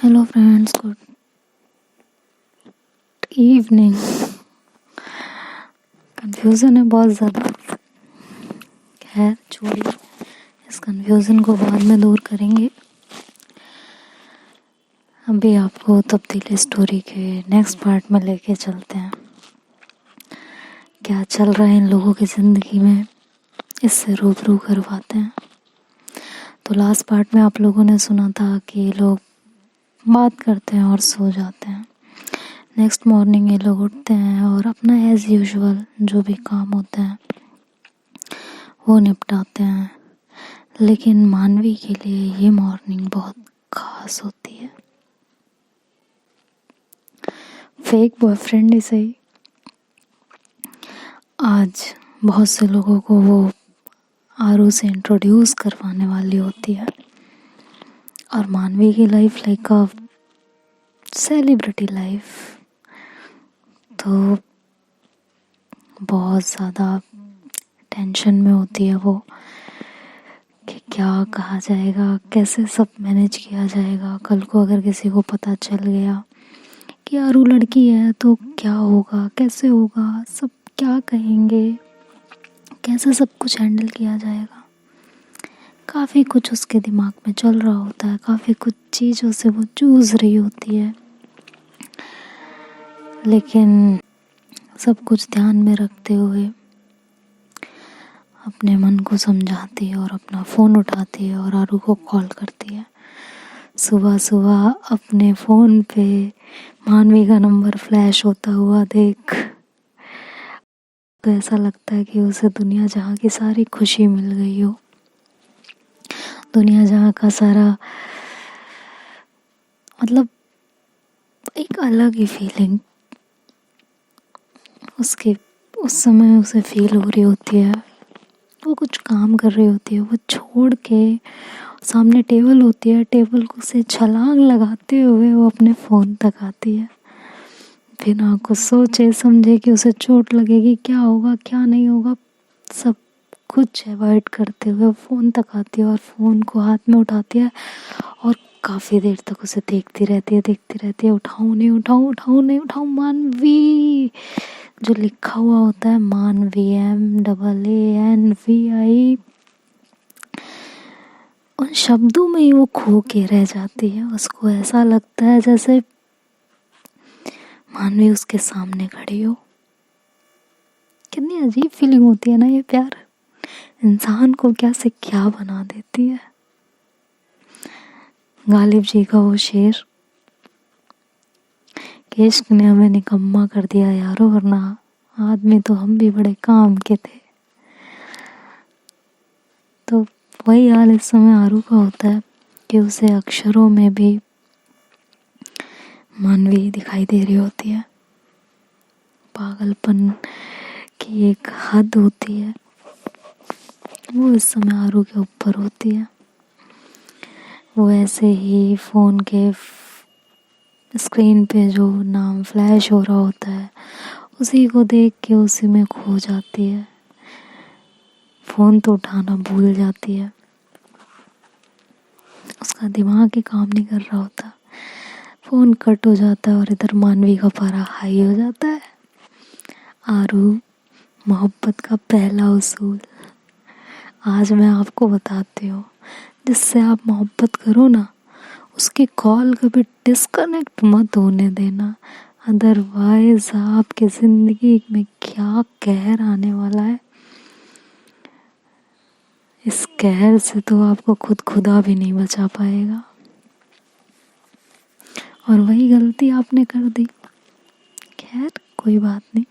Hello friends, good evening. Confusion है बहुत ज़्यादा। खैर छोड़िए, इस कंफ्यूजन को बाद में दूर करेंगे। अभी आपको तब्दीली स्टोरी के नेक्स्ट पार्ट में लेके चलते हैं। क्या चल रहा है इन लोगों की ज़िंदगी में, इससे रूबरू करवाते हैं। तो लास्ट पार्ट में आप लोगों ने सुना था कि ये लोग बात करते हैं और सो जाते हैं। नेक्स्ट मॉर्निंग ये लोग उठते हैं और अपना एज़ यूजुअल जो भी काम होता है वो निपटाते हैं। लेकिन मानवी के लिए ये मॉर्निंग बहुत खास होती है। फेक बॉयफ्रेंड ही सही, आज बहुत से लोगों को वो आरू से इंट्रोड्यूस करवाने वाली होती है। और मानवी की life like a celebrity life, तो बहुत ज़्यादा टेंशन में होती है वो कि क्या कहा जाएगा, कैसे सब मैनेज किया जाएगा। कल को अगर किसी को पता चल गया कि आरू लड़की है तो क्या होगा, कैसे होगा, सब क्या कहेंगे, कैसे सब कुछ हैंडल किया जाएगा। काफ़ी कुछ उसके दिमाग में चल रहा होता है, काफ़ी कुछ चीज़ों से वो जूझ रही होती है। लेकिन सब कुछ ध्यान में रखते हुए अपने मन को समझाती है और अपना फ़ोन उठाती है और आरू को कॉल करती है। सुबह सुबह अपने फ़ोन पे मानवी का नंबर फ्लैश होता हुआ देख तो ऐसा लगता है कि उसे दुनिया जहाँ की सारी खुशी मिल गई हो, दुनिया जहाँ का सारा, मतलब एक अलग ही फीलिंग उसके उस समय उसे फील हो रही होती है। वो कुछ काम कर रही होती है, वो छोड़ के सामने टेबल होती है, टेबल को से छलांग लगाते हुए वो अपने फ़ोन तक आती है। बिना कुछ सोचे समझे कि उसे चोट लगेगी, क्या होगा क्या नहीं होगा, सब कुछ अवॉइड करते हुए फ़ोन तक आती है और फ़ोन को हाथ में उठाती है और काफ़ी देर तक उसे देखती रहती है। उठाऊँ नहीं उठाऊँ, उठाऊँ नहीं उठाऊँ, मानवी जो लिखा हुआ होता है, मानवी MAANVI, उन शब्दों में ही वो खो के रह जाती है। उसको ऐसा लगता है जैसे मानवी उसके सामने खड़ी हो। कितनी अजीब फीलिंग होती है ना ये प्यार, इंसान को क्या से क्या बना देती है। गालिब जी का वो शेर कि इश्क ने हमें निकम्मा कर दिया यारो, वरना आदमी तो हम भी बड़े काम के थे। तो वही हाल इस समय आरू का होता है कि उसे अक्षरों में भी मानवी दिखाई दे रही होती है। पागलपन की एक हद होती है, वो इस समय आरू के ऊपर होती है। वो ऐसे ही फ़ोन के स्क्रीन पे जो नाम फ्लैश हो रहा होता है उसी को देख के उसी में खो जाती है। फ़ोन तो उठाना भूल जाती है, उसका दिमाग ही काम नहीं कर रहा होता। फ़ोन कट हो जाता है और इधर मानवी का पारा हाई हो जाता है। आरू, मोहब्बत का पहला उसूल आज मैं आपको बताती हूँ। जिससे आप मोहब्बत करो ना, उसकी कॉल कभी डिस्कनेक्ट मत होने देना, अदरवाइज आपकी ज़िंदगी में क्या कहर आने वाला है, इस कहर से तो आपको खुद खुदा भी नहीं बचा पाएगा। और वही गलती आपने कर दी। खैर कोई बात नहीं,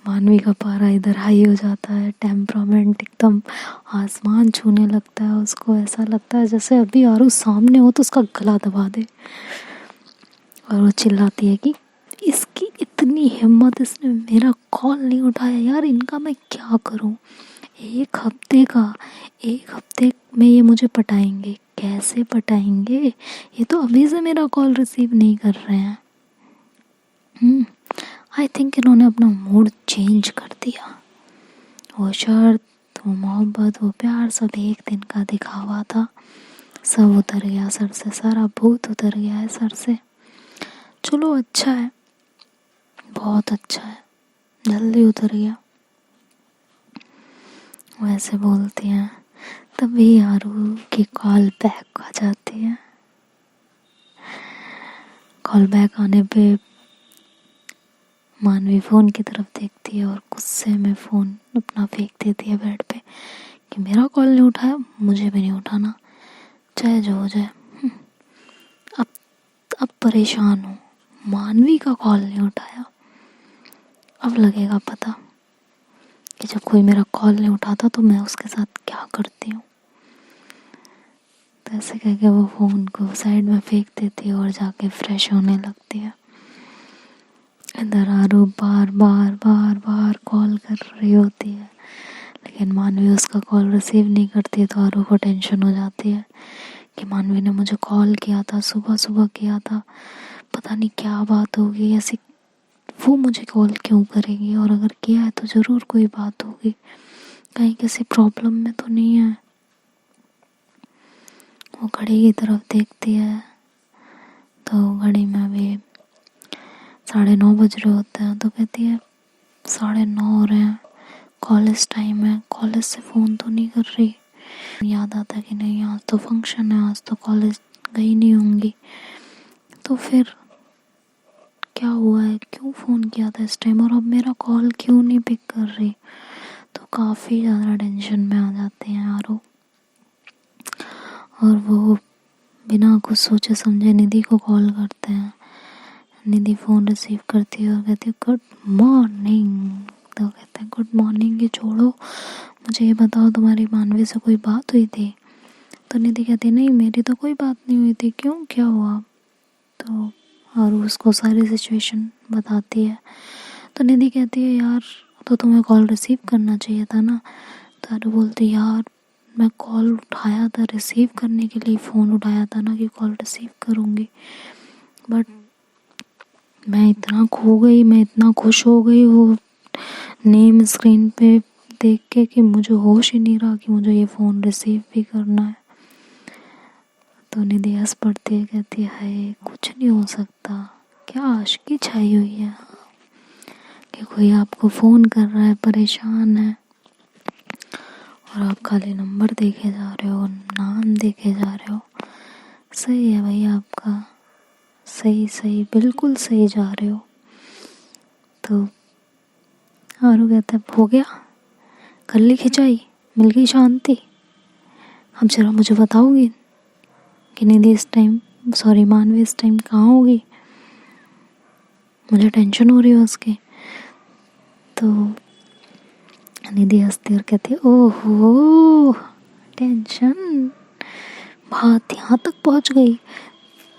मानवी का पारा इधर हाई हो जाता है, टेम्परामेंट एकदम आसमान छूने लगता है। उसको ऐसा लगता है जैसे अभी आरू सामने हो तो उसका गला दबा दे। और वो चिल्लाती है कि इसकी इतनी हिम्मत, इसने मेरा कॉल नहीं उठाया यार, इनका मैं क्या करूं। एक हफ्ते में ये मुझे पटाएंगे, कैसे पटाएंगे, ये तो अभी से मेरा कॉल रिसीव नहीं कर रहे हैं। आई थिंक इन्होंने अपना मूड चेंज कर दिया। वो शर्त, वो मोहब्बत, वो प्यार सब एक दिन का दिखावा था। सब उतर गया सर से, सारा भूत उतर गया है सर से। चलो अच्छा है, बहुत अच्छा है, जल्दी उतर गया। वैसे बोलती हैं, तभी आरू की कॉल बैक आ जाती है। कॉल बैक आने पे मानवी फ़ोन की तरफ देखती है और गुस्से में फ़ोन अपना फेंक देती है बेड पे कि मेरा कॉल नहीं उठाया, मुझे भी नहीं उठाना, चाहे जो हो जाए। अब अब परेशान हूँ, मानवी का कॉल नहीं उठाया, अब लगेगा पता कि जब कोई मेरा कॉल नहीं उठाता तो मैं उसके साथ क्या करती हूँ। तो ऐसे कह के वो फ़ोन को साइड में फेंक देती है और जाके फ्रेश होने लगती है। इधर आरू बार बार कॉल कर रही होती है, लेकिन मानवी उसका कॉल रिसीव नहीं करती। तो आरू को टेंशन हो जाती है कि मानवी ने मुझे कॉल किया था, सुबह किया था, पता नहीं क्या बात होगी ऐसी, वो मुझे कॉल क्यों करेगी, और अगर किया है तो ज़रूर कोई बात होगी, कहीं किसी प्रॉब्लम में तो नहीं है। वो घड़ी की तरफ देखती है तो घड़ी में अभी 9:30 बज रहे होते हैं। तो कहती है 9:30 हो रहे हैं, कॉलेज टाइम है, कॉलेज से फ़ोन तो नहीं कर रही। याद आता कि नहीं आज तो फंक्शन है, आज तो कॉलेज गई नहीं होंगी, तो फिर क्या हुआ है, क्यों फ़ोन किया था इस टाइम, और अब मेरा कॉल क्यों नहीं पिक कर रही। तो काफ़ी ज़्यादा टेंशन में आ जाते हैं आरू, और वो बिना कुछ सोचे समझे निधि को कॉल करते हैं। निधि फ़ोन रिसीव करती है और कहती है गुड मॉर्निंग। तो कहते हैं गुड मॉर्निंग ये छोड़ो, मुझे ये बताओ तुम्हारी मानवी से कोई बात हुई थी। तो निधि कहती है नहीं मेरी तो कोई बात नहीं हुई थी, क्यों क्या हुआ। तो और उसको सारी सिचुएशन बताती है। तो निधि कहती है यार तो तुम्हें कॉल रिसीव करना चाहिए था ना। तो आरू बोलती है यार मैं कॉल उठाया था, रिसीव करने के लिए फ़ोन उठाया था ना कि कॉल रिसीव करूँगी, बट मैं इतना खो गई, मैं इतना खुश हो गई वो नेम स्क्रीन पे देख के कि मुझे होश ही नहीं रहा कि मुझे ये फ़ोन रिसीव भी करना है। तो निधि हंस पड़ती है, कहती है कुछ नहीं हो सकता, क्या आशिकी छाई हुई है कि कोई आपको फ़ोन कर रहा है, परेशान है, और आप खाली नंबर देखे जा रहे हो, नाम देखे जा रहे हो। सही है भाई आपका, सही बिल्कुल सही जा रहे हो। तो आरू कहता है हो गया, कर ली खिंचाई, मिल गई शांति। अब जरा मुझे बताओगी कि निधि इस टाइम मानवी इस टाइम कहाँ होगी, मुझे टेंशन हो रही है उसकी। तो निधि हंसती और कहती है ओहो टेंशन, बात यहाँ तक पहुँच गई।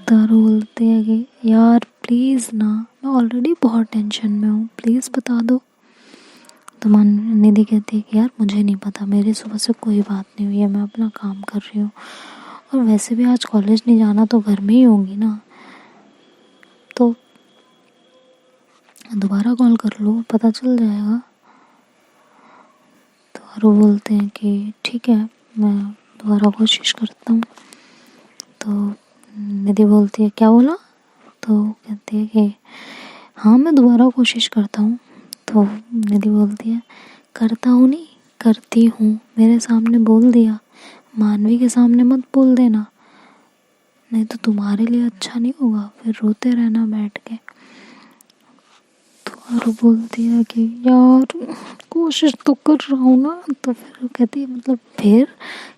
तारू बोलते हैं कि यार प्लीज़ ना, मैं ऑलरेडी बहुत टेंशन में हूँ, प्लीज़ बता दो। तो निधि कहती है कि यार मुझे नहीं पता, मेरी सुबह से कोई बात नहीं हुई है, मैं अपना काम कर रही हूँ, और वैसे भी आज कॉलेज नहीं जाना तो घर में ही होंगी ना, तो दोबारा कॉल कर लो पता चल जाएगा। तो आरू बोलते हैं कि ठीक है मैं दोबारा कोशिश करता हूँ। तो निधि बोलती है क्या बोला। तो कहती है कि हाँ मैं दोबारा कोशिश करता हूँ। तो निधि बोलती है करता हूँ नहीं करती हूँ, मेरे सामने बोल दिया, मानवी के सामने मत बोल देना, नहीं तो तुम्हारे लिए अच्छा नहीं होगा, फिर रोते रहना बैठ के। तो आरू बोलती है कि यार कोशिश तो कर रहा हूँ ना। तो फिर कहती है मतलब फिर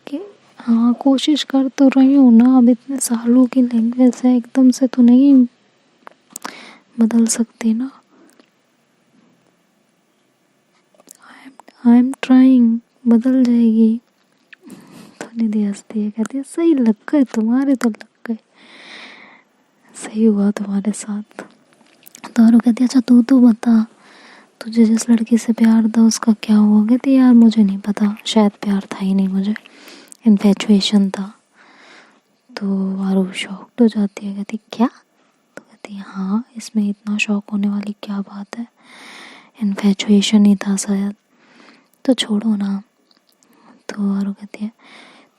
कि हाँ कोशिश कर तो रही हूँ ना, अब इतने सालों की लैंग्वेज है, एकदम से तो नहीं बदल सकती ना। आई एम ट्राइंग, बदल जाएगी। तो निधि हंसती है, कहती है सही लग गए तुम्हारे, तो लग गए, सही हुआ तुम्हारे साथ। तो आरू कहती है अच्छा तू बता, तुझे जिस लड़की से प्यार था उसका क्या हुआ। कहती यार मुझे नहीं पता, शायद प्यार था ही नहीं, मुझे इन्फेचुएशन था। तो आरू शॉक्ड हो जाती है, कहती क्या। तो कहती हाँ इसमें इतना शॉक होने वाली क्या बात है, इन्फेचुएशन ही था शायद, तो छोड़ो ना। तो आरू कहती है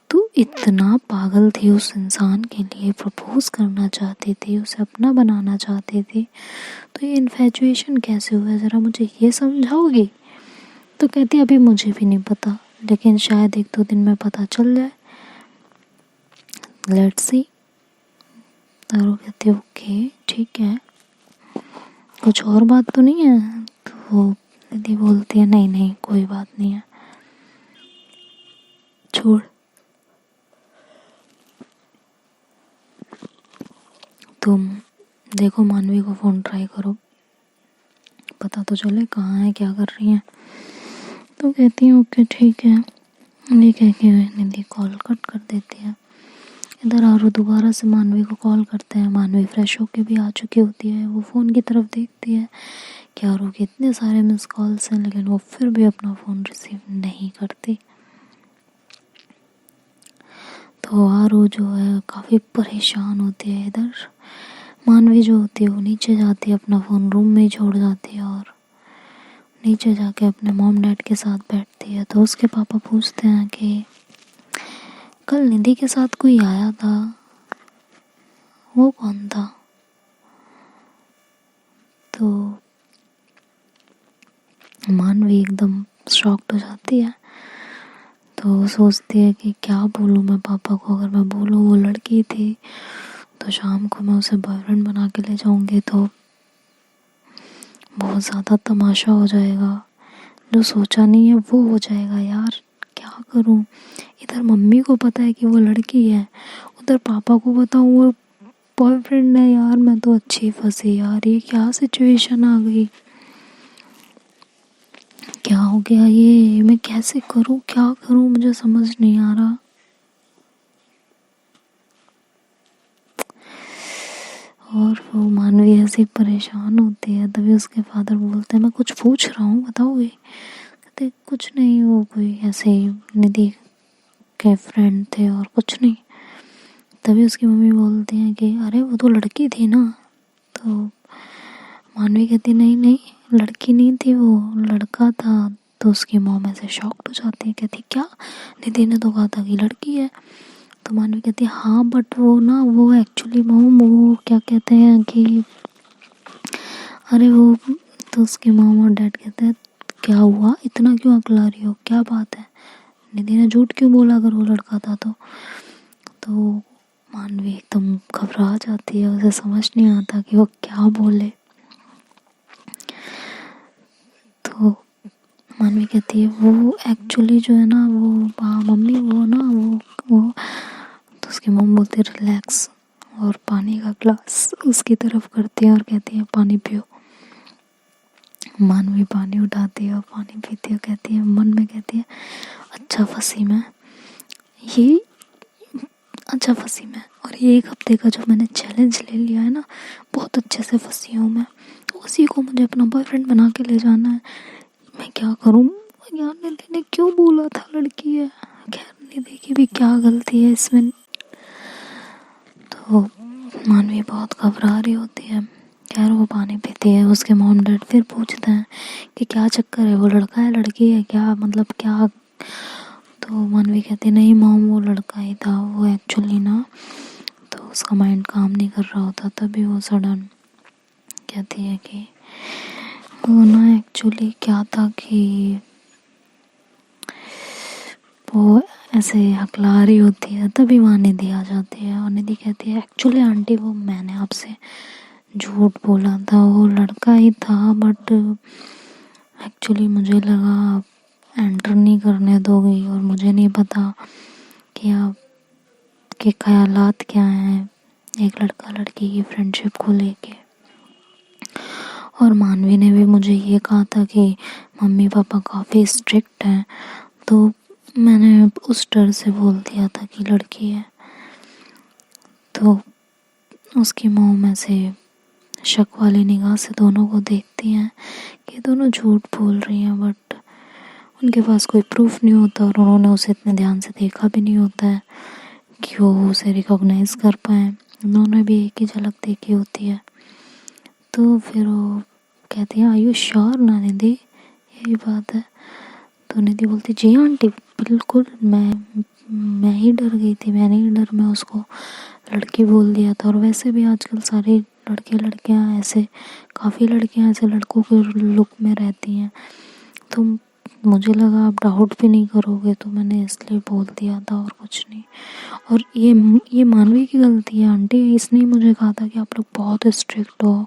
तू इतना पागल थी उस इंसान के लिए, प्रपोज करना चाहती थी, उसे अपना बनाना चाहती थी, तो ये इन्फैचुएशन कैसे हुआ ज़रा मुझे ये समझाओगी? तो कहती अभी मुझे भी नहीं पता, लेकिन शायद 1-2 दिन में पता चल जाए, लेट्स सी। तारो कहती ओके ठीक है, कुछ और बात तो नहीं है? तो निधि बोलती है नहीं नहीं कोई बात नहीं है, छोड़। तुम देखो मानवी को फ़ोन ट्राई करो, पता तो चले कहाँ है, क्या कर रही है। तो कहती है ओके ठीक है, ये कह के निधि कॉल कट कर देती है। इधर आरू दोबारा से मानवी को कॉल करते हैं। मानवी फ्रेश होके भी आ चुकी होती है, वो फ़ोन की तरफ देखती है कि आरू के इतने सारे मिस कॉल्स हैं, लेकिन वो फिर भी अपना फ़ोन रिसीव नहीं करती। तो आरू जो है काफ़ी परेशान होती है। इधर मानवी जो होती है वो नीचे जाती है, अपना फ़ोन रूम में ही छोड़ जाती है और नीचे जाके अपने मॉम डैड के साथ बैठती है। तो उसके पापा पूछते हैं कि कल निधि के साथ कोई आया था, वो कौन था? तो मानवी एकदम शॉक्ड हो जाती है। तो सोचती है कि क्या बोलूँ मैं पापा को, अगर मैं बोलूँ वो लड़की थी तो शाम को मैं उसे बॉयफ्रेंड बना के ले जाऊँगी तो बहुत ज़्यादा तमाशा हो जाएगा, जो सोचा नहीं है वो हो जाएगा। यार क्या करूँ, इधर मम्मी को पता है कि वो लड़की है, उधर पापा को बताऊँ वो बॉयफ्रेंड है। यार मैं तो अच्छी फंसी यार, ये क्या सिचुएशन आ गई, क्या हो गया, ये मैं कैसे करूँ, क्या करूँ, मुझे समझ नहीं आ रहा। और वो मानवी ऐसी परेशान होती है, तभी उसके फादर बोलते हैं मैं कुछ पूछ रहा हूँ बताओगे? कहते कुछ नहीं, वो कोई ऐसे ही निधि के फ्रेंड थे और कुछ नहीं। तभी उसकी मम्मी बोलती हैं कि अरे वो तो लड़की थी ना। तो मानवी कहती नहीं नहीं लड़की नहीं थी, वो लड़का था। तो उसकी मॉम ऐसे शॉक्ड हो जाती है, कहती क्या, निधि ने तो कहा था कि लड़की है। तो मानवी कहती है हाँ बट वो ना, वो एक्चुअली मॉम वो क्या कहते हैं कि अरे वो। तो उसके मॉम और डैड कहते हैं क्या हुआ, इतना क्यों अकला रही हो, क्या बात है, निधि ने झूठ क्यों बोला अगर वो लड़का था तो मानवी एकदम घबरा जाती है, उसे समझ नहीं आता कि वो क्या बोले। तो मानवी कहती है वो एक्चुअली जो है ना वो मम्मी वो ना वो। तो उसकी मम्मी बोलती है रिलैक्स, और पानी का ग्लास उसकी तरफ करती है और कहती है पानी पियो। मानवी पानी उठाती है और पानी पीती है, कहती है मन में कहती है अच्छा फंसी मैं, ये अच्छा फंसी मैं, और ये 1 हफ्ते का जो मैंने चैलेंज ले लिया है ना, बहुत अच्छे से फंसी हूँ मैं, उसी को मुझे अपना बॉयफ्रेंड बना के ले जाना है। मैं क्या करूँ यार, निधि ने क्यों बोला था लड़की है, खैर निधि की भी क्या गलती है इसमें। तो मानवी बहुत घबरा रही होती है। खैर वो पानी पीती है, उसके मॉम डैड फिर पूछते हैं कि क्या चक्कर है, वो लड़का है लड़की है क्या, मतलब क्या। तो मानवी कहती नहीं मॉम वो लड़का ही था, वो एक्चुअली ना, तो उसका माइंड काम नहीं कर रहा होता, तभी वो सडन कहती है कि वो ना एक्चुअली क्या था कि वो ऐसे हकला रही होती है, तभी वहाँ निधि आ जाती है और निधि कहती है एक्चुअली आंटी वो मैंने आपसे झूठ बोला था, वो लड़का ही था, बट एक्चुअली मुझे लगा आप एंटर नहीं करने दोगी और मुझे नहीं पता कि आपके ख्यालात क्या हैं एक लड़का लड़की की फ्रेंडशिप को लेके। और मानवी ने भी मुझे ये कहा था कि मम्मी पापा काफ़ी स्ट्रिक्ट हैं, तो मैंने उस डर से बोल दिया था कि लड़की है। तो उसकी मॉम ऐसे शक वाली निगाह से दोनों को देखती हैं कि दोनों झूठ बोल रही हैं, बट उनके पास कोई प्रूफ नहीं होता और उन्होंने उसे इतने ध्यान से देखा भी नहीं होता है कि वो उसे रिकॉग्नाइज़ कर पाएँ। उन्होंने भी एक ही झलक देखी होती है। तो फिर वो कहती है आयु श्योर ना निधि, यही बात है। तो निधि बोलती जी आंटी बिल्कुल, मैं मैं ही डर गई थी, मैंने ही डर में उसको लड़की बोल दिया था। और वैसे भी आजकल सारे लड़कियां ऐसे, काफ़ी लड़कियां ऐसे लड़कों के लुक में रहती हैं। तो मुझे लगा आप डाउट भी नहीं करोगे, तो मैंने इसलिए बोल दिया था और कुछ नहीं। और ये मानवी की गलती है आंटी, इसने ही मुझे कहा था कि आप लोग बहुत स्ट्रिक्ट हो,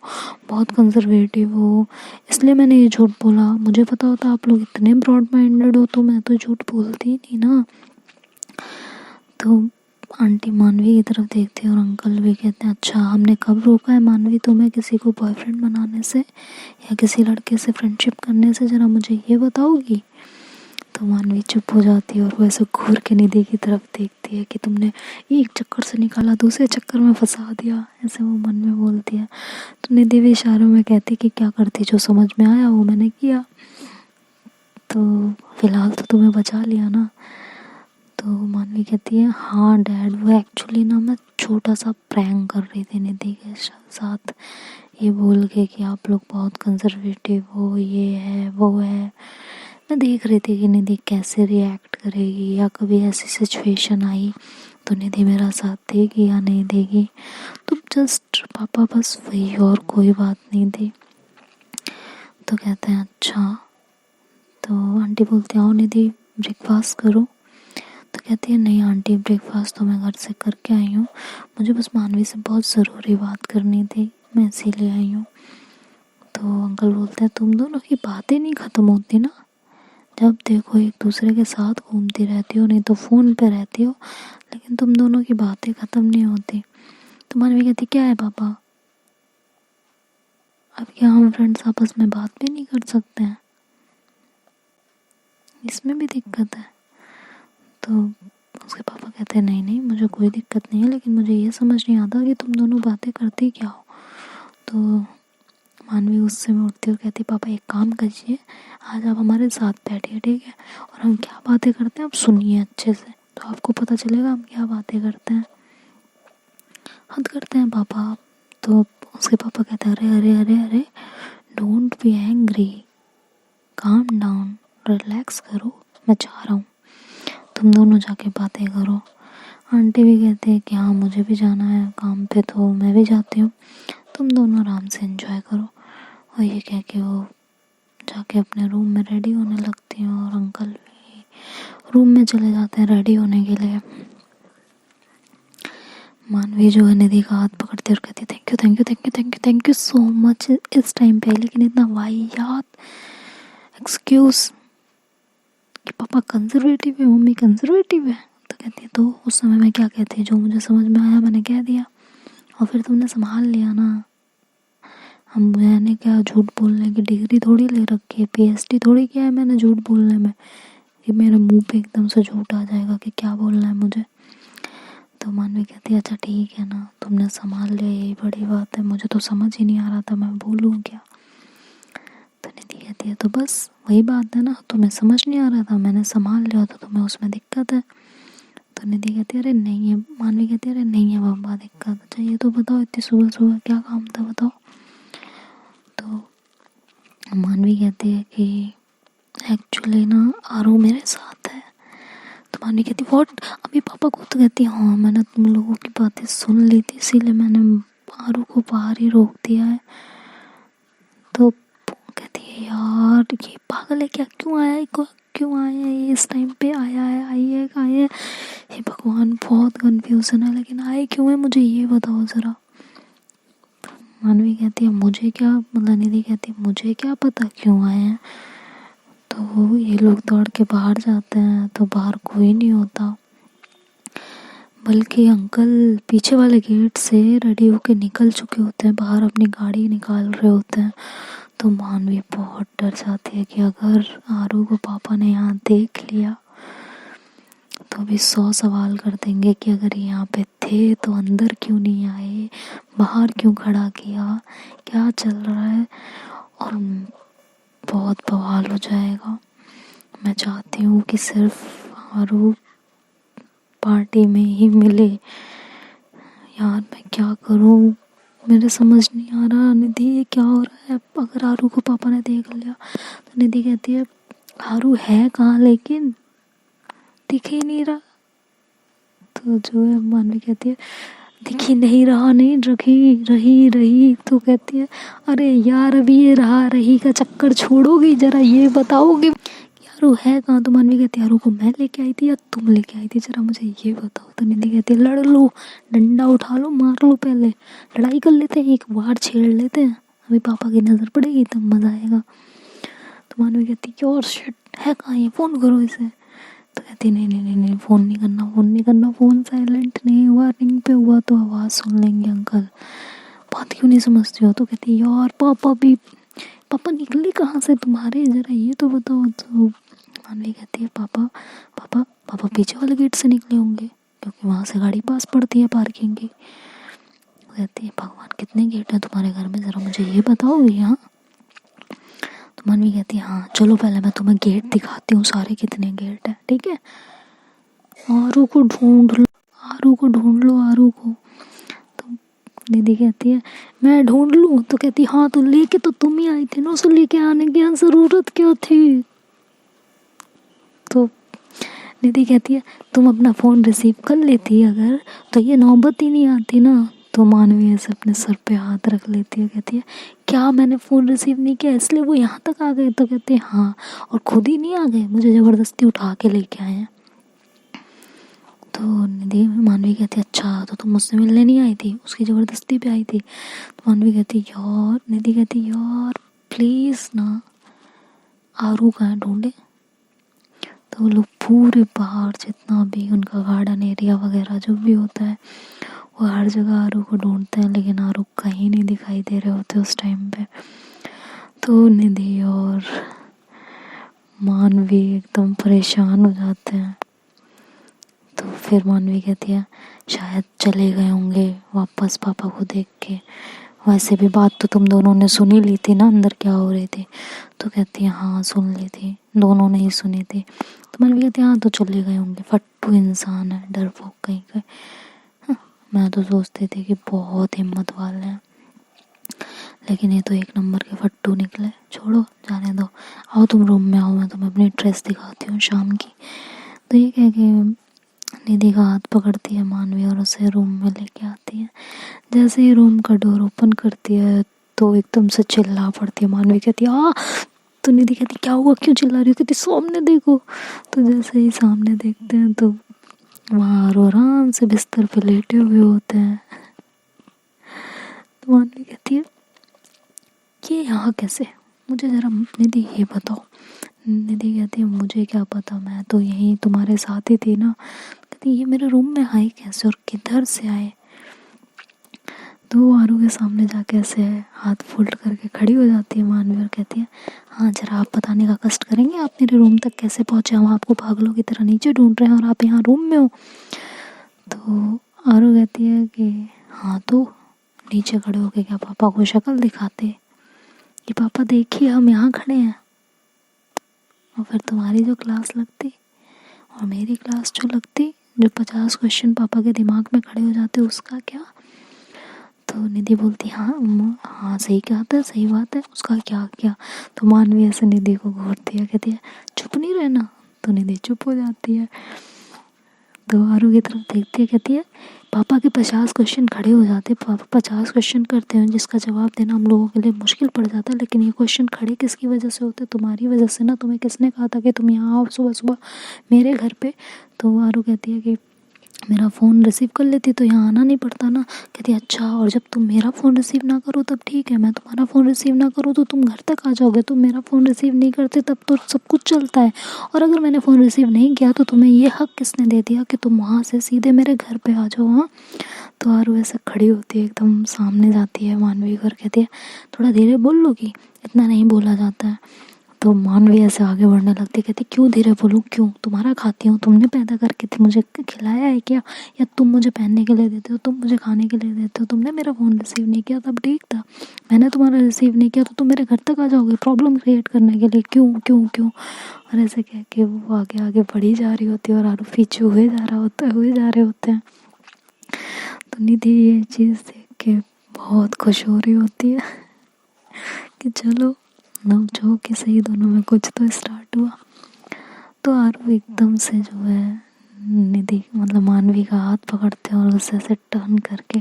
बहुत कंजर्वेटिव हो, इसलिए मैंने ये झूठ बोला। मुझे पता होता आप लोग इतने ब्रॉड माइंडेड हो तो मैं तो झूठ बोलती ही नहीं ना। तो आंटी मानवी की तरफ देखती है और अंकल भी कहते हैं अच्छा हमने कब रोका है मानवी तुम्हें किसी को बॉयफ्रेंड बनाने से या किसी लड़के से फ्रेंडशिप करने से, ज़रा मुझे ये बताओगी। तो मानवी चुप हो जाती है और वो ऐसे घूर के निधि की तरफ देखती है कि तुमने एक चक्कर से निकाला दूसरे चक्कर में फंसा दिया, ऐसे वो मन में बोलती है। तो निधि भी इशारों में कहती कि क्या करती, जो समझ में आया वो मैंने किया, तो फिलहाल तो तुम्हें बचा लिया ना। तो मानवी कहती है हाँ डैड, वो एक्चुअली ना मैं छोटा सा प्रैंक कर रही थी निधि के साथ, ये बोल के कि आप लोग बहुत कंजर्वेटिव हो, ये है वो है। मैं देख रही थी कि निधि कैसे रिएक्ट करेगी, या कभी ऐसी सिचुएशन आई तो निधि मेरा साथ देगी या नहीं देगी। तो जस्ट पापा बस वही, और कोई बात नहीं थी। तो कहते हैं अच्छा। तो आंटी बोलती आओ निधि ब्रेकफास्ट करो। तो कहती है नहीं आंटी, ब्रेकफास्ट तो मैं घर से करके आई हूँ, मुझे बस मानवी से बहुत ज़रूरी बात करनी थी, मैं इसीलिए आई हूँ। तो अंकल बोलते हैं तुम दोनों की बातें नहीं ख़त्म होती ना, जब देखो एक दूसरे के साथ घूमती रहती हो, नहीं तो फ़ोन पे रहती हो, लेकिन तुम दोनों की बातें ख़त्म नहीं होती। तो मानवी कहती क्या है पापा, अब क्या हम फ्रेंड्स आपस में बात भी नहीं कर सकते हैं, इसमें भी दिक्कत है। तो उसके पापा कहते हैं नहीं नहीं मुझे कोई दिक्कत नहीं है, लेकिन मुझे ये समझ नहीं आता कि तुम दोनों बातें करते क्या हो। तो मानवी गुस्से में उठती है और कहती पापा एक काम करिए, आज आप हमारे साथ बैठिए ठीक है, और हम क्या बातें करते हैं आप सुनिए अच्छे से, तो आपको पता चलेगा हम क्या बातें करते हैं। हद करते हैं पापा आप। तो उसके पापा कहते हैं अरे अरे अरे अरे don't be angry, calm down, relax करो, मैं चाह रहा हूँ तुम दोनों जाके बातें करो। आंटी भी कहते हैं कि हाँ मुझे भी जाना है काम पे, तो मैं भी जाती हूँ, तुम दोनों आराम से एंजॉय करो। और ये कह के वो जाके अपने रूम में रेडी होने लगती हैं और अंकल भी रूम में चले जाते हैं रेडी होने के लिए। मानवी जो है निधि का हाथ पकड़ती और कहती thank you thank you thank you thank you thank you so much इस टाइम पे, लेकिन इतना वाहियात एक्सक्यूज़ कि पापा कंजर्वेटिव है, मम्मी कंजर्वेटिव है। तो कहती है तो उस समय मैं क्या कहती, जो मुझे समझ में आया मैंने कह दिया, और फिर तुमने संभाल लिया ना। हम मैंने क्या झूठ बोलने की डिग्री थोड़ी ले रखी है, पीएचडी थोड़ी किया है मैंने झूठ बोलने में कि मेरे मुंह पे एकदम से झूठ आ जाएगा कि क्या बोलना है मुझे। तो मानवी कहती है अच्छा ठीक है ना, तुमने संभाल लिया यही बड़ी बात है, मुझे तो समझ ही नहीं आ रहा था मैं बोलूँ क्या। तो निधि कहती है तो बस वही बात है ना, तुम्हें समझ नहीं आ रहा था मैंने संभाल लिया तो तुम्हें उसमें दिक्कत है। तो निधि कहती है अरे नहीं है, मानवी कहती है अरे नहीं है बाबा दिक्कत, अच्छा ये तो बताओ इतनी सुबह सुबह क्या काम था बताओ। तो मानवी कहती है कि एक्चुअली ना आरू मेरे साथ है। तो मानवी कहती व्हाट, अभी पापा को तो कहती है हाँ मैंने तुम लोगों की बातें सुन ली थी इसीलिए मैंने आरू को बाहर ही रोक दिया है। तो कहती है यार ये पागल है क्या, क्यों आया है, क्यों आया है ये इस टाइम पे, आया है आई है, ये भगवान बहुत कन्फ्यूजन है, लेकिन आए क्यों है मुझे ये बताओ ज़रा। मानवी कहती है मुझे क्या, मतलब निधि कहती है मुझे क्या पता क्यों आए हैं। तो ये लोग दौड़ के बाहर जाते हैं तो बाहर कोई नहीं होता, बल्कि अंकल पीछे वाले गेट से रेडी होके निकल चुके होते हैं, बाहर अपनी गाड़ी निकाल रहे होते हैं। तो मानवी बहुत डर जाती है कि अगर आरू को पापा ने यहाँ देख लिया तो अभी 100 सवाल कर देंगे कि अगर यहाँ पे थे तो अंदर क्यों नहीं आए, बाहर क्यों खड़ा किया, क्या चल रहा है, और बहुत बवाल हो जाएगा। मैं चाहती हूँ कि सिर्फ आरू पार्टी में ही मिले। यार मैं क्या करूँ, मेरे समझ नहीं आ रहा निधि ये क्या हो रहा है। अगर आरू को पापा ने देख लिया तो निधि कहती है आरू है कहाँ, लेकिन दिख ही नहीं रहा, तो जो है मानवी कहती है दिखी नहीं, रहा नहीं, रही रही रही। तो कहती है अरे यार अभी ये रहा रही का चक्कर छोड़ोगी, जरा ये बताओगी यारू है कहाँ। तो मानवी कहती है यारू को मैं लेके आई थी या तुम लेके आई थी, जरा मुझे ये बताओ। तो निधि कहती है लड़ लो, डंडा उठा लो, मार लो, पहले लड़ाई कर लेते हैं, एक वार छेड़ लेते हैं, अभी पापा की नज़र पड़ेगी तब मज़ा आएगा। तो मानवी कहती है और शिट है कहाँ ये, फ़ोन करो इसे। तो कहती नहीं नहीं नहीं नहीं, फ़ोन नहीं करना, फ़ोन नहीं करना, फ़ोन साइलेंट नहीं हुआ, रिंग पे हुआ तो आवाज़ सुन लेंगे अंकल, बात क्यों नहीं समझती हो। तो कहती यार पापा निकले कहाँ से तुम्हारे, जरा ये तो बताओ। तो मानवी कहती है पापा पीछे वाले गेट से निकले होंगे, क्योंकि वहाँ से गाड़ी पास पड़ती है पार्किंग की। कहती है भगवान कितने गेट हैं तुम्हारे घर में, ज़रा मुझे ये बताओगे। हाँ तो मानवी कहती है हाँ चलो पहले मैं तुम्हें गेट दिखाती हूँ सारे कितने गेट हैं, ठीक है। आरू को ढूंढ लो, आरू को ढूंढ लो, आरू को। तो दीदी कहती है मैं ढूंढ लूँ। तो कहती हाँ तो लेके तो तुम ही आई थी ना, उसे लेके आने की ज़रूरत क्या थी। तो दीदी कहती है तुम अपना फ़ोन रिसीव कर लेती अगर तो ये नौबत ही नहीं आती ना। तो मानवी ऐसे अपने सर पे हाथ रख लेती है, कहती है क्या मैंने फ़ोन रिसीव नहीं किया इसलिए वो यहाँ तक आ गए। तो कहते हैं हाँ, और खुद ही नहीं आ गए, मुझे ज़बरदस्ती उठा के लेके आए हैं। तो निधि मानवी कहती अच्छा तो तुम मुझसे मिलने नहीं आई थी, उसकी ज़बरदस्ती पे आई थी। तो मानवी कहती यार, निधि कहती यार प्लीज़ ना, आरू कहाँ ढूंढे। तो वो लोग पूरे बाहर जितना भी उनका गार्डन एरिया वगैरह जो भी होता है वो हर जगह आरू को ढूंढते हैं, लेकिन आरू कहीं नहीं दिखाई दे रहे होते उस टाइम पे। तो निधि और मानवी एकदम परेशान हो जाते हैं। तो फिर मानवी कहती है शायद चले गए होंगे वापस पापा को देख के, वैसे भी बात तो तुम दोनों ने सुन ही ली थी ना अंदर क्या हो रही थी। तो कहती है हाँ सुन ली थी, दोनों ने ही सुनी थी। तो मानवी कहती है हाँ तो चले गए होंगे, फट्टू इंसान है, डरपोक कहीं का। हाँ, मैं तो सोचती थी कि बहुत हिम्मत वाले हैं, लेकिन ये तो एक नंबर के फट्टू निकले। छोड़ो जाने दो, आओ तुम रूम में आओ, मैं तुम्हें अपनी ड्रेस दिखाती हूँ शाम की। तो ये कह के निधि का हाथ पकड़ती है मानवी और उसे रूम में लेके आती है। जैसे ही रूम का डोर ओपन करती है तो एकदम से चिल्ला पड़ती है। मानवी कहती है आ, तो निधि कहती क्या हुआ, क्यों चिल्ला रही हो। कहती सामने देखो। तो जैसे ही सामने देखते हैं तो वहाँ आराम से बिस्तर पे लेटे हुए होते हैं। तो मानवी कहती है ये यहाँ कैसे, मुझे ज़रा निधि ये बताओ। निधि कहती है मुझे क्या पता, मैं तो यहीं तुम्हारे साथ ही थी ना। कहती ये मेरे रूम में आए कैसे और किधर से आए। तो वो आरू के सामने जाके ऐसे हाथ फोल्ड करके खड़ी हो जाती है मानवी और कहती है हाँ जरा आप बताने का कष्ट करेंगे, आप मेरे रूम तक कैसे पहुँचे, हम आपको पागलों की तरह नीचे ढूंढ रहे हैं और आप यहाँ रूम में हो। तो आरू कहती है कि हाँ तो नीचे खड़े होके क्या पापा को शक्ल दिखाते कि पापा देखिए हम यहाँ खड़े हैं, और फिर तुम्हारी जो क्लास लगती और मेरी क्लास जो लगती, जो 50 क्वेश्चन पापा के दिमाग में खड़े हो जाते उसका क्या। तो निधि बोलती हाँ सही बात है, सही बात है, उसका क्या क्या। तो मानवी ऐसे निधि को घूरती है, कहती है चुप नहीं रहना। तो निधि चुप हो जाती है। तो आरू की तरफ देखती है, कहती है पापा के 50 क्वेश्चन खड़े हो जाते, पापा 50 क्वेश्चन करते हैं जिसका जवाब देना हम लोगों के लिए मुश्किल पड़ जाता है, लेकिन ये क्वेश्चन खड़े किसकी वजह से होते, तुम्हारी वजह से ना। तुम्हें किसने कहा था कि तुम यहाँ आओ सुबह सुबह मेरे घर पे। तो आरू कहती है कि मेरा फ़ोन रिसीव कर लेती तो यहाँ आना नहीं पड़ता ना। कहती अच्छा, और जब तुम मेरा फ़ोन रिसीव ना करो तब ठीक है, मैं तुम्हारा फ़ोन रिसीव ना करूँ तो तुम घर तक आ जाओगे, तुम मेरा फ़ोन रिसीव नहीं करते तब तो सब कुछ चलता है, और अगर मैंने फ़ोन रिसीव नहीं किया तो तुम्हें ये हक़ किसने दे दिया कि तुम वहाँ से सीधे मेरे घर पे आ जाओ। हाँ तो आरू ऐसे खड़ी होती है, एकदम सामने जाती है मानवी को और कहती है थोड़ा धीरे बोल लोगी, इतना नहीं बोला जाता है। तो मानवी ऐसे आगे बढ़ने लगती, कहती क्यों धीरे बोलूँ, क्यों, तुम्हारा खाती हूँ, तुमने पैदा करके मुझे खिलाया है क्या, या तुम मुझे पहनने के लिए देते हो, तुम मुझे खाने के लिए देते हो। तुमने मेरा फ़ोन रिसीव नहीं किया तब ठीक था, मैंने तुम्हारा रिसीव नहीं किया तो तुम मेरे घर तक आ जाओगे प्रॉब्लम क्रिएट करने के लिए, क्यों क्यों क्यों। और ऐसे कह के वो आगे आगे बढ़ी जा रही होती है और आरू पीछे हुए जा रहे होते हैं। तो निधि ये चीज़ देख के बहुत खुश हो रही होती है कि चलो नवजो के सही दोनों में कुछ तो स्टार्ट हुआ। तो आरू एकदम से जो है निधि मतलब मानवी का हाथ पकड़ते हैं और उसे ऐसे टर्न करके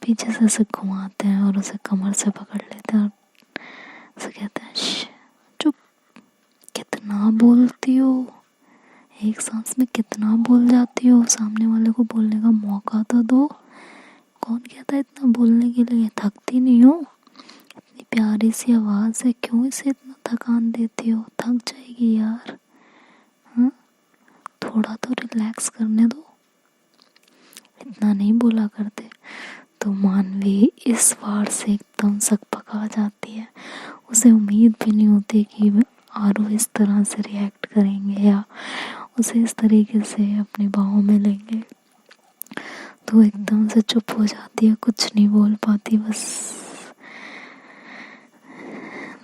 पीछे से ऐसे घुमाते हैं और उसे कमर से पकड़ लेते हैं और उसे कहते हैं चुप, कितना बोलती हो, एक सांस में कितना बोल जाती हो, सामने वाले को बोलने का मौका तो दो। कौन कहता है इतना बोलने के लिए, थकती नहीं हो, इतनी प्यारी सी आवाज़ है, क्यों इसे इतना थकान देती हो, थक जाएगी यार, हाँ थोड़ा तो रिलैक्स करने दो, इतना नहीं बोला करते। तो मानवी इस बार से एकदम सकपका जाती है, उसे उम्मीद भी नहीं होती कि आरू इस तरह से रिएक्ट करेंगे या उसे इस तरीके से अपनी बाहों में लेंगे। तो एकदम से चुप हो जाती है, कुछ नहीं बोल पाती, बस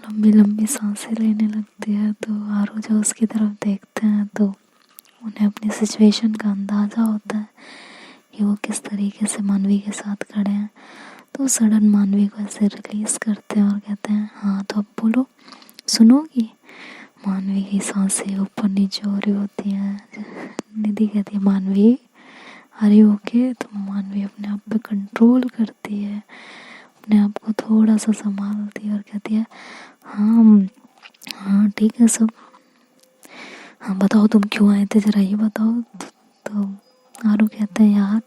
लंबी लंबी सांसें लेने लगती है। तो आरू जो उसकी तरफ देखते हैं तो उन्हें अपनी सिचुएशन का अंदाज़ा होता है कि वो किस तरीके से मानवी के साथ खड़े हैं। तो सडन मानवी को ऐसे रिलीज़ करते हैं और कहते हैं हाँ तो अब बोलो, सुनोगी। मानवी की सांसें ऊपर नीचे हो रही होती हैं। निधि कहती है मानवी आर यू ओके। तो मानवी अपने आप पे कंट्रोल करती है, अपने आप को थोड़ा सा संभालती है और कहती है हाँ हाँ ठीक है सब, हाँ बताओ तुम क्यों आए थे, ज़रा ये बताओ। तो आरू कहते हैं यार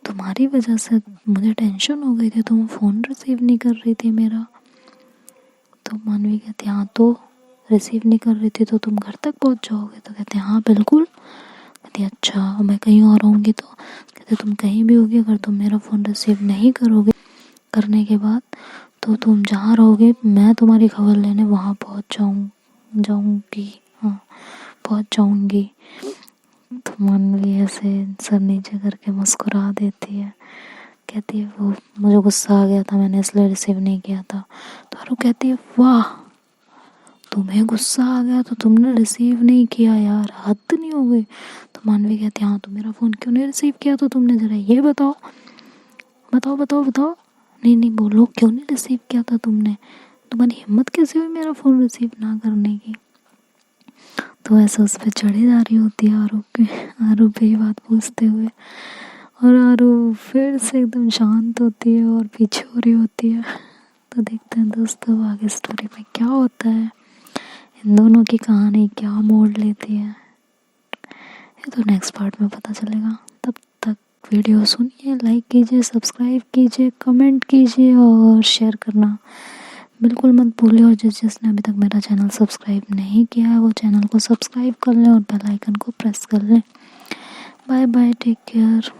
तुम्हारी वजह से मुझे टेंशन हो गई थी, तुम फ़ोन रिसीव नहीं कर रही थी मेरा। तो मानवी कहती है हाँ तो रिसीव नहीं कर रही थी तो तुम घर तक पहुंच जाओगे। तो कहते हैं हाँ बिल्कुल। कहती है अच्छा मैं कहीं और होंगी। तो कहते तुम कहीं भी होगी, अगर तुम मेरा फ़ोन रिसीव नहीं करोगे करने के बाद तो तुम जहाँ रहोगे मैं तुम्हारी खबर लेने वहाँ पहुँच जाऊँगी, हाँ पहुँच जाऊँगी। तो मानवी ऐसे सर नीचे करके मुस्कुरा देती है, कहती है वो मुझे गुस्सा आ गया था मैंने इसलिए रिसीव नहीं किया था। तो आरू कहती है वाह तुम्हें गुस्सा आ गया तो तुमने रिसीव नहीं किया, यार हद नहीं हो गई। तो मानवी कहती है हाँ तो मेरा फ़ोन क्यों नहीं रिसीव किया तो तुमने, ज़रा ये बताओ बताओ बताओ बताओ। नहीं नहीं बोलो क्यों नहीं रिसीव किया था तुमने, तुम्हारी हिम्मत कैसे हुई मेरा फ़ोन रिसीव ना करने की। तो ऐसे उस पर चढ़े जा रही होती है आरू पे ये बात पूछते हुए, और आरू फिर से एकदम शांत होती है और पीछे हो रही होती है। तो देखते हैं दोस्तों आगे स्टोरी में क्या होता है, इन दोनों की कहानी क्या मोड़ लेती है, ये तो नेक्स्ट पार्ट में पता चलेगा। तब तक वीडियो सुनिए, लाइक कीजिए, सब्सक्राइब कीजिए, कमेंट कीजिए और शेयर करना बिल्कुल मत भूलिए। और जिसने अभी तक मेरा चैनल सब्सक्राइब नहीं किया है वो चैनल को सब्सक्राइब कर लें और बेल आइकन को प्रेस कर लें। Bye bye, take care.